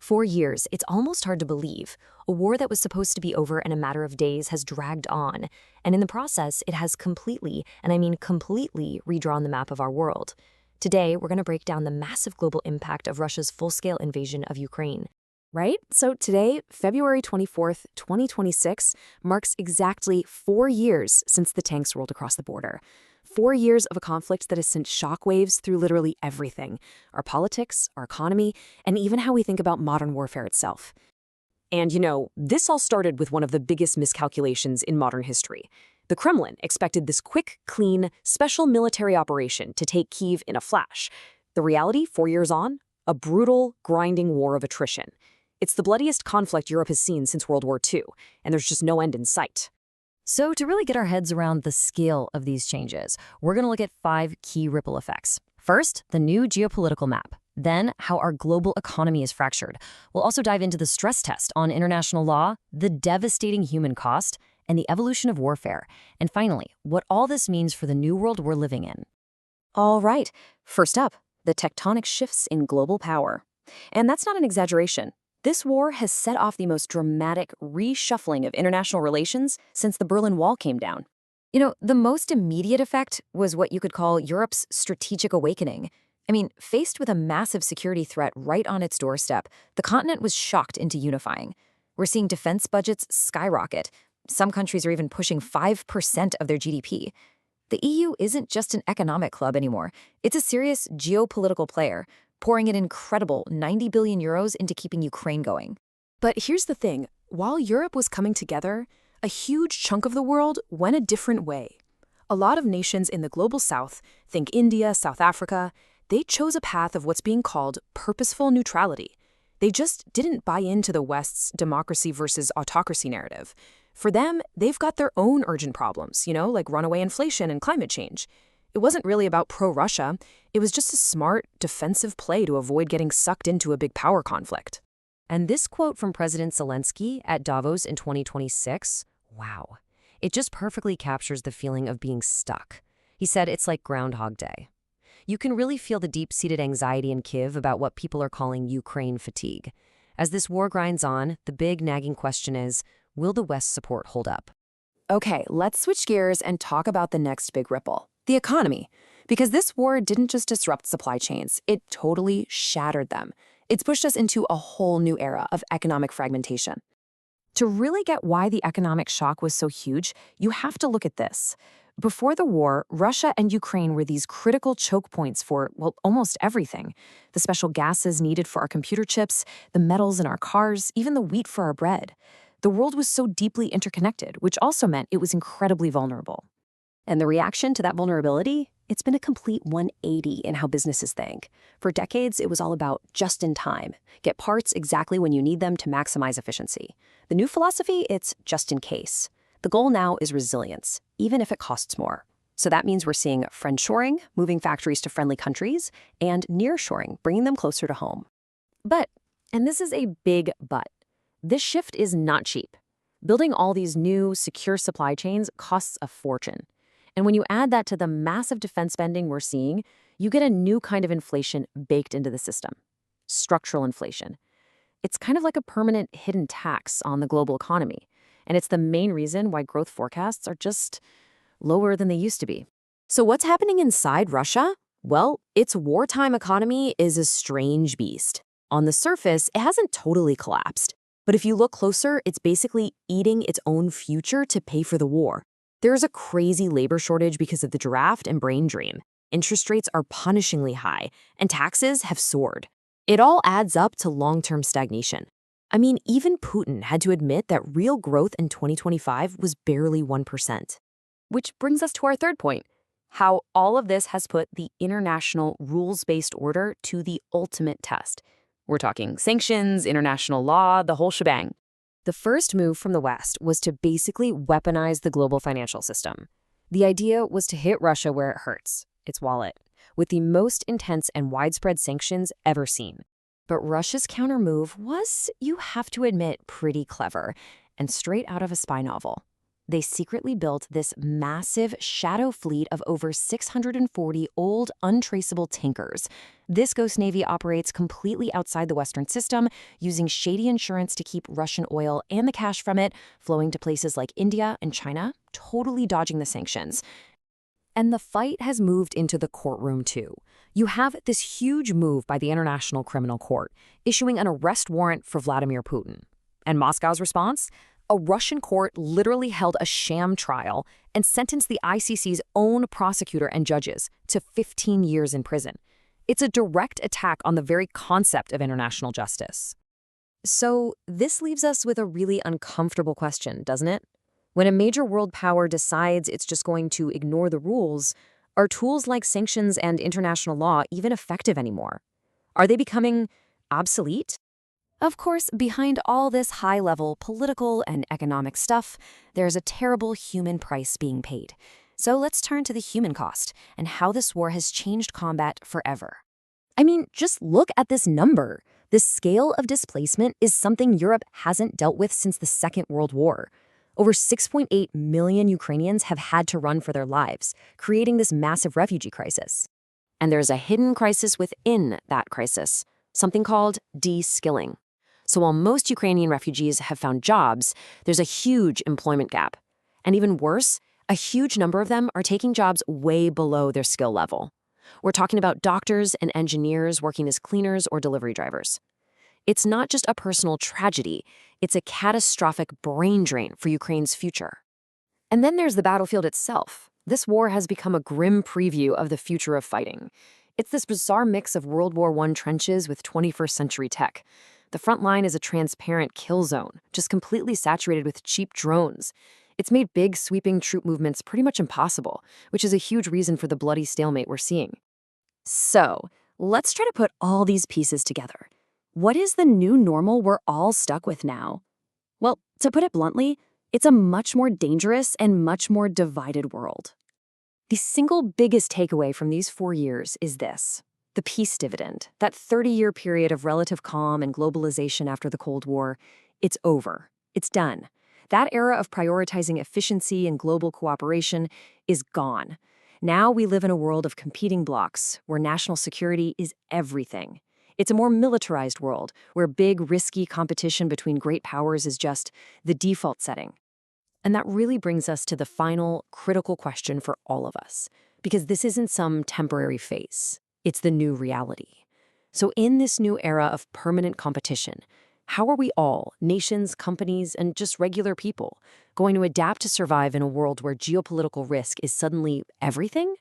4 years, it's almost hard to believe. A war that was supposed to be over in a matter of days has dragged on, and in the process, it has completely, and I mean completely, redrawn the map of our world. Today, we're going to break down the massive global impact of Russia's full-scale invasion of Ukraine. Right? So today, February 24th, 2026, marks exactly 4 years since the tanks rolled across the border. 4 years of a conflict that has sent shockwaves through literally everything: our politics, our economy, and even how we think about modern warfare itself. And this all started with one of the biggest miscalculations in modern history. The Kremlin expected this quick, clean, special military operation to take Kyiv in a flash. The reality, 4 years on, a brutal, grinding war of attrition. It's the bloodiest conflict Europe has seen since World War II, and there's just no end in sight. So to really get our heads around the scale of these changes, we're going to look at 5 key ripple effects. First, the new geopolitical map. Then, how our global economy is fractured. We'll also dive into the stress test on international law, the devastating human cost, and the evolution of warfare. And finally, what all this means for the new world we're living in. All right, first up, the tectonic shifts in global power. And that's not an exaggeration. This war has set off the most dramatic reshuffling of international relations since the Berlin Wall came down. The most immediate effect was what you could call Europe's strategic awakening. Faced with a massive security threat right on its doorstep, the continent was shocked into unifying. We're seeing defense budgets skyrocket. Some countries are even pushing 5% of their GDP. The EU isn't just an economic club anymore. It's a serious geopolitical player, pouring an incredible 90 billion euros into keeping Ukraine going. But here's the thing. While Europe was coming together, a huge chunk of the world went a different way. A lot of nations in the global south, think India, South Africa, they chose a path of what's being called purposeful neutrality. They just didn't buy into the West's democracy versus autocracy narrative. For them, they've got their own urgent problems, like runaway inflation and climate change. It wasn't really about pro-Russia. It was just a smart, defensive play to avoid getting sucked into a big power conflict. And this quote from President Zelensky at Davos in 2026, wow, it just perfectly captures the feeling of being stuck. He said it's like Groundhog Day. You can really feel the deep-seated anxiety in Kyiv about what people are calling Ukraine fatigue. As this war grinds on, the big nagging question is, will the West's support hold up? Okay, let's switch gears and talk about the next big ripple. The economy. Because this war didn't just disrupt supply chains, it totally shattered them. It's pushed us into a whole new era of economic fragmentation. To really get why the economic shock was so huge, you have to look at this. Before the war, Russia and Ukraine were these critical choke points for, almost everything. The special gases needed for our computer chips, the metals in our cars, even the wheat for our bread. The world was so deeply interconnected, which also meant it was incredibly vulnerable. And the reaction to that vulnerability? It's been a complete 180 in how businesses think. For decades, it was all about just in time. Get parts exactly when you need them to maximize efficiency. The new philosophy, it's just in case. The goal now is resilience, even if it costs more. So that means we're seeing friendshoring, moving factories to friendly countries, and nearshoring, bringing them closer to home. But, and this is a big but, this shift is not cheap. Building all these new, secure supply chains costs a fortune. And when you add that to the massive defense spending we're seeing, you get a new kind of inflation baked into the system: structural inflation. It's kind of like a permanent hidden tax on the global economy. And it's the main reason why growth forecasts are just lower than they used to be. So what's happening inside Russia? Well, its wartime economy is a strange beast. On the surface, it hasn't totally collapsed. But if you look closer, it's basically eating its own future to pay for the war. There's a crazy labor shortage because of the draft and brain drain. Interest rates are punishingly high, and taxes have soared. It all adds up to long-term stagnation. Even Putin had to admit that real growth in 2025 was barely 1%. Which brings us to our third point: how all of this has put the international rules-based order to the ultimate test. We're talking sanctions, international law, the whole shebang. The first move from the West was to basically weaponize the global financial system. The idea was to hit Russia where it hurts, its wallet, with the most intense and widespread sanctions ever seen. But Russia's countermove was, you have to admit, pretty clever and straight out of a spy novel. They secretly built this massive shadow fleet of over 640 old, untraceable tankers. This ghost navy operates completely outside the Western system, using shady insurance to keep Russian oil and the cash from it flowing to places like India and China, totally dodging the sanctions. And the fight has moved into the courtroom, too. You have this huge move by the International Criminal Court, issuing an arrest warrant for Vladimir Putin. And Moscow's response? A Russian court literally held a sham trial and sentenced the ICC's own prosecutor and judges to 15 years in prison. It's a direct attack on the very concept of international justice. So this leaves us with a really uncomfortable question, doesn't it? When a major world power decides it's just going to ignore the rules, are tools like sanctions and international law even effective anymore? Are they becoming obsolete? Of course, behind all this high-level political and economic stuff, there's a terrible human price being paid. So let's turn to the human cost and how this war has changed combat forever. I mean, just look at this number. The scale of displacement is something Europe hasn't dealt with since the Second World War. Over 6.8 million Ukrainians have had to run for their lives, creating this massive refugee crisis. And there's a hidden crisis within that crisis, something called de-skilling. So while most Ukrainian refugees have found jobs, there's a huge employment gap. And even worse, a huge number of them are taking jobs way below their skill level. We're talking about doctors and engineers working as cleaners or delivery drivers. It's not just a personal tragedy, it's a catastrophic brain drain for Ukraine's future. And then there's the battlefield itself. This war has become a grim preview of the future of fighting. It's this bizarre mix of World War I trenches with 21st century tech. The front line is a transparent kill zone, just completely saturated with cheap drones. It's made big, sweeping troop movements pretty much impossible, which is a huge reason for the bloody stalemate we're seeing. So, let's try to put all these pieces together. What is the new normal we're all stuck with now? Well, to put it bluntly, it's a much more dangerous and much more divided world. The single biggest takeaway from these 4 years is this: the peace dividend, that 30-year period of relative calm and globalization after the Cold War. It's over. It's done. That era of prioritizing efficiency and global cooperation is gone. Now we live in a world of competing blocks where national security is everything. It's a more militarized world where big, risky competition between great powers is just the default setting. And that really brings us to the final, critical question for all of us, because this isn't some temporary phase. It's the new reality. So in this new era of permanent competition, how are we all, nations, companies, and just regular people, going to adapt to survive in a world where geopolitical risk is suddenly everything?